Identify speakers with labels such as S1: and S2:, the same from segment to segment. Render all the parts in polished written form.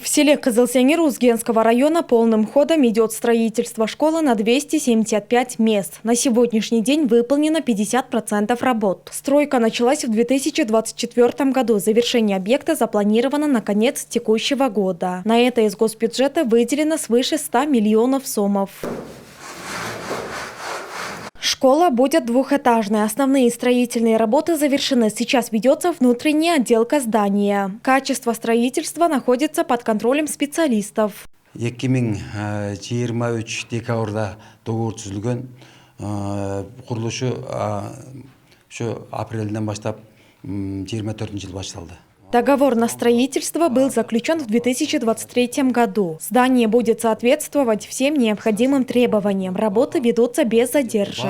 S1: В селе Кызылсеңир Узгенского района полным ходом идет строительство школы на 275 мест. На сегодняшний день выполнено 50% работ. Стройка началась в 2024 году. Завершение объекта запланировано на конец текущего года. На это из госбюджета выделено свыше 100 миллионов сомов. Школа будет двухэтажной. Основные строительные работы завершены. Сейчас ведется внутренняя отделка здания. Качество строительства находится под контролем специалистов.
S2: 2023 декабрда договор түзүлгөн. Курулушу апрелден баштап 24-жыл башталды.
S1: Договор на строительство был заключен в 2023 году. Здание будет соответствовать всем необходимым требованиям. Работы ведутся без задержек.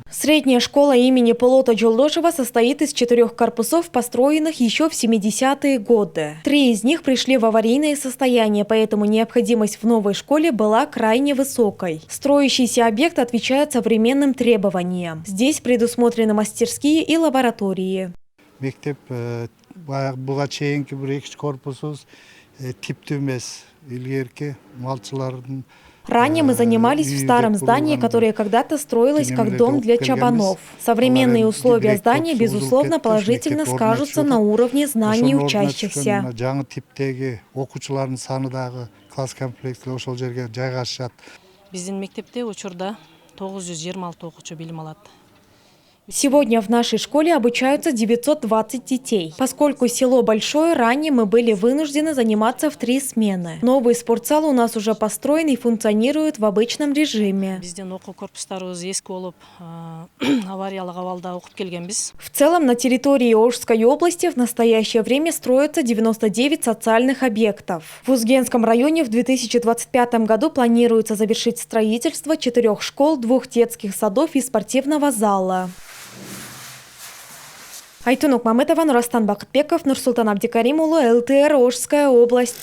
S1: Средняя школа имени Полота Жолдошева состоит из 4 корпусов, построенных еще в 70-е годы. 3 из них пришли в аварийное состояние, поэтому необходимость в новой школе была крайне высокой. Строящийся объект отвечает современным требованиям. Здесь предусмотрены мастерские и лаборатории.
S3: Мектеп буга чейинки бир экинчи корпусубуз типтүү эмес, илгерки малчылардын.
S1: Ранее мы занимались в старом здании, которое когда-то строилось как дом для чабанов. Современные условия здания, безусловно, положительно скажутся на уровне знаний учащихся. Сегодня в нашей школе обучаются 920 детей. Поскольку село большое, ранее мы были вынуждены заниматься в 3 смены. Новый спортзал у нас уже построен и функционирует в обычном режиме. В целом на территории Ошской области в настоящее время строятся 99 социальных объектов. В Узгенском районе в 2025 году планируется завершить строительство 4 школ, 2 детских садов и спортивного зала. Айтунук Мамытова, Нурастан Бакытбеков, Нурсултан Абдикарим улы, ЛТР, Ошская область.